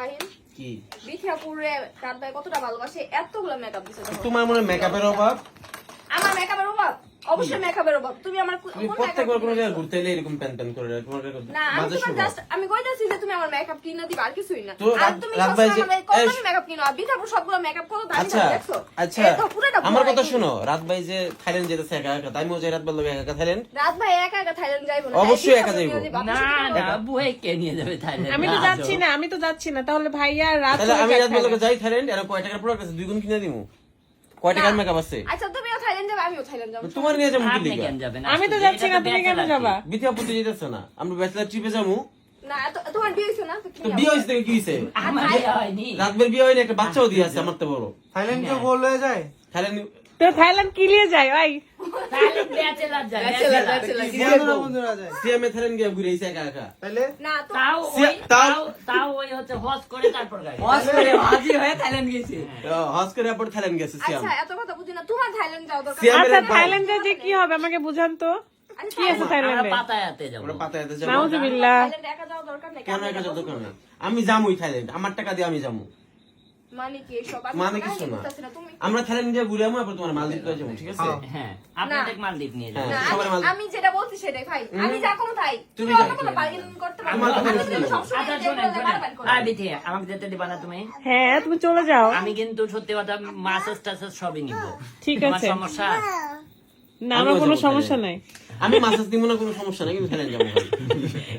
ফাহিম কি বিথিয়াপুরে রাত ভাই কতটা ভালোবাসে, এতগুলো মেকআপ দিছে। তোমার মনে মেকআপের অভাব? আমার মেকআপের অভাব? অবশ্যই মেকআপের অভাব। তুমি আমার তুমি প্রত্যেকবার কোনো জায়গায় ঘুরতে এলে এরকম প্যান প্যান করে তোমার না, আমি তোমার জাস্ট আমি কইতাছি যে তুমি আমার মেকআপ কিনে দিবা, আর কিছুই না। তো আর তুমি রাত ভাই যে কত মেকআপ কিনো, আর বিথিয়াপুর সবগুলো মেকআপ কত দামি আচ্ছা দামি দেখছো? আচ্ছা এই তো পুরোটা আমার ভরা কথা একদম। শোনো, রাত ভাই যে থাইল্যান্ড যেতেছে একা একা, তাই মজা রাত ভাই একা একা থাইল্যান্ড? রাত ভাই একা একা থাইল্যান্ড যাইবো না, অবশ্যই একা যাইবো। না না বুয়ে কে নিয়ে যাবে থাইল্যান্ড? আমি তো যাচ্ছি না তাহলে ভাইয়া রাত তাহলে আমি রাত ভাই যাই থাইল্যান্ড, আর কয় টাকার প্রোডাক্ট আছে দুই গুণ কিনে দিমু? কয় টাকার মেকআপ আছে? আচ্ছা তুমিও থাইল্যান্ড যাবে, আমিও থাইল্যান্ড যাবো। তোমার নিয়ে যাবো কি আপনি লিগা? কেন যাবেন? আমি তো যাচ্ছি না, তুমি কেন যাবা? বিথিয়াপুর যেতেছে না, আমরা ব্যাচেলার ট্রিপে যাবো। না তোমার বিয়ে হইছে না তো কি তো বিয়ে হইছে থেকে কি হইছে? আমার বিয়ে হয়নি। রাতবের বিয়ে হয়নি, একটা বাচ্চাও দিয়ে আছে আমার তো বড়। থাইল্যান্ড কে বল হয়ে যায় থাইল্যান্ড তো থাইল্যান্ড কি নিয়ে যায় ভাই? থাইল্যান্ড ব্যাচেলর যায়, ব্যাচেলর, ব্যাচেলর। বন্ধুরা বন্ধুরা যায় সিএমএ থাইল্যান্ড গিয়ে ঘুরে আইছে একা একা। তাইলে না তো তাও তাও ওই হচ্ছে হজ করে তারপর গায়। হাজি হয়ে থাইল্যান্ড গেছে। হজ করে পর থাইল্যান্ড গেছে সিএম। আচ্ছা এত কথা বুঝি না, তোমার থাইল্যান্ড যাও দরকার। সিএম আচ্ছা থাইল্যান্ডে যে কি হবে আমাকে বুঝান তো, আচ্ছা, কি আছে আমরা থাইল্যান্ডে? পাতায়াতে যাব। আমরা পাতায়াতে যাবো। নাউজুবিল্লাহ। থাইল্যান্ডে একা যাওয়া দরকার নেই। কেন একা যাওয়ার দরকার নেই? আমি যামুই থাইল্যান্ড, আমার টাকা দিয়ে আমি যাবো। মানে কি এসব? আমি মানে তো কিছু না। বুঝতাছি না, তুমি আমরা থাইল্যান্ড গিয়ে ঘুরে আমু, এরপর তোমার মালদ্বীপ করে যাবো, ঠিক আছে? হ্যাঁ, আপনাদের মালদ্বীপ নিয়ে যাবেন। না, সবার মাল- আমি যেটা বলছি সেটাই ভাই। আমি যা কোনো তাই। তুমি তুমি অন্য যাই কোনো করো। বার্গেন করতে পারো তোমার না। কথা আমি বুঝতে কিন্তু হবে। সবসময় আচ্ছা যে শোনেন, বললে বারবার করো। আর বিথি আমাকে যেতে দিবা না তুমি? হ্যাঁ তুমি চলে যাও। আমি কিন্তু সত্যি কথা মাসাজ টাসাজ সবই নিব। ঠিক তোমার আছে, সমস্যা? না আমার আমিও কোনো যাবো সমস্যা থাইল্যান্ড। নাই। আমি মাসাজ দিব না, কোনো সমস্যা নাই, কিন্তু থাইল্যান্ড যাবো ভাই।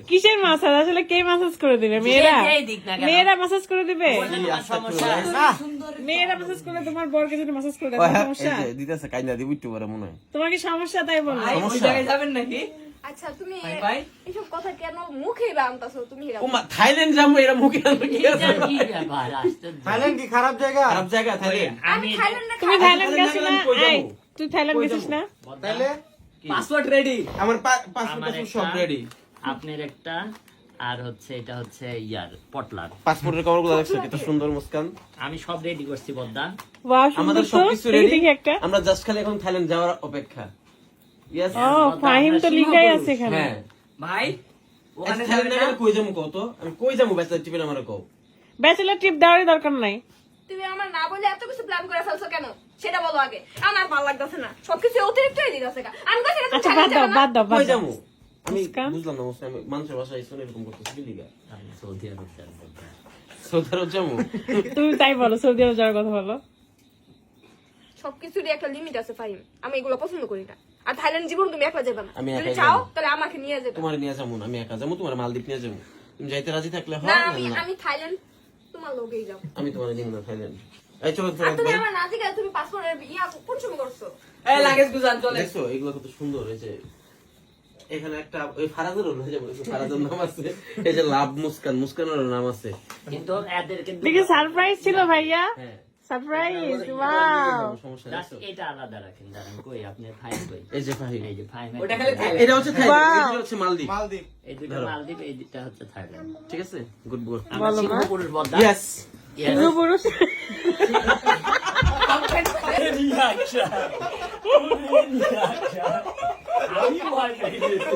কিসের মাসাজ? আসলে কে মাসাজ করে দিবে? মেয়েরা? যেই দিক না কেন। মেয়েরা মাসাজ করে দিবে? বললে তোমার সমস্যা? মেয়েরা মাসাজ করলে তোমার বরকে যদি মাসাজ করে দেয় ওই হ্যাঁ, সমস্যা? এই যে দিতেছে কাইন্দা দিব একটু পরে মনে হয়। তোমার কি সমস্যা তাই বলো? ভাই ওই সমস্যা? জায়গায় যাবেন নাকি? আচ্ছা তুমি ভাই এসব কথা কেন মুখে বানতাছো তুমি? হিরা ও মা, থাইল্যান্ড যাবো, এরা মুখে আনবে কি আছে? এটা কি ব্যাপার? আশ্চর্য। থাইল্যান্ড কি খারাপ জায়গা? খারাপ জায়গা থাইল্যান্ড? আমি থাইল্যান্ডে তুমি থাইল্যান্ড থাইল্যান্ড গেছিস না? গেলাম, কই যাবো? এই, তুই থাইল্যান্ড গেছিস না? তাইলে পাসওয়ার্ড রেডি। আমার পাসপোর্ট আমার সব একটা, রেডি। আপনার একটা, আর হচ্ছে এটা হচ্ছে ইয়ার পটলার। পাসপোর্টের কভারগুলো দেখছো কত সুন্দর মুস্কান? আমি সব রেডি করছি বদ্দা। বাহ সুন্দর আমাদের তো। সবকিছু দেখি রেডি, দেখি একটা। আমরা জাস্ট খালি এখন থাইল্যান্ড যাওয়ার অপেক্ষা। ইয়েস ও ফাহিম তো লিখাই আছে এখানে। হ্যাঁ। ভাই ওখানে থাইল্যান্ডে যাবেন না? গেলে কই যাবো কত? আমি কই যাবো ব্যাচেলার ট্রিপে আমারে কও। ব্যাচেলার ট্রিপ দেওয়ারই দরকার নাই। তুমি আমার না বলে এত কিছু প্ল্যান করে ফেলছো কেন? সেটা বলো আগে। আমার ভালো লাগতেছে না, সবকিছু অতিরিক্ত হয়ে দিতেছে। আমি কইছি না তুমি আচ্ছা বাদ থাইল্যান্ড দাও যাবে না। বাদ দাও বাদ কই দাও। যাবো? আমি মুস্কান? বুঝলাম না মুস্কান, আমি মানুষের বাসায় এসে এরকম করতেছি কি লিগা? আমি সৌদি আরব যাব বদ্দা। সৌদি আরব যাবো? তুমি তাই বলো, সৌদি আরব যাওয়ার কথা বলো। সবকিছুরই একটা লিমিট আছে ফাহিম, আমি এগুলো পছন্দ করি না। আর থাইল্যান্ড জীবন তুমি একলা যাবে না, আমি যদি একাই চাও যাবো। তাহলে আমাকে নিয়ে যাবে। তোমার নিয়ে যাবো না, আমি একা যাবো, তোমার মালদ্বীপ নিয়ে যাবো। তুমি যাইতে রাজি থাকলে না হয়, আমি না আমি থাইল্যান্ড তোমার লোকেই যাবো। আমি তোমার নিব না থাইল্যান্ড। এই চলো তো আর তুমি একবার। আমার না জিজ্ঞাসা তুমি পাসপোর্টের ইয়া কোন সময় করছো? এই লাগেজ গুজান চলে। দেখছো এগুলো কত সুন্দর হয়েছে। এখানে একটা ওই ফারাজেরও হয়ে যাবে, ফারাজের নাম আছে, এই যে লাভ মুস্কান, মুস্কানেরও নাম আছে। কিন্তু এদের কিন্তু দেখি সারপ্রাইজ ছিল ভাইয়া, হ্যাঁ সারপ্রাইজ। ওয়াও সমস্যা জাস্ট নেই। এটা আলাদা রাখেন। দাঁড়ান কই আপনার ফাইল কই? এই যে ফাহিম, এই যে ফাইল। ওটা খালি থাইল্যান্ড। এটা হচ্ছে থাইল্যান্ড, Wow. এটা হচ্ছে মালদ্বীপ। মালদ্বীপ। এই দুটো মালদ্বীপ, এই দুটো হচ্ছে থাইল্যান্ড। ঠিক আছে, গুড গুড। আমরা বলো সিংহ না। পুরুষ বদ্দা। ইয়েস। Yes. পুরুষ আমি ভয় পেয়ে গেছি।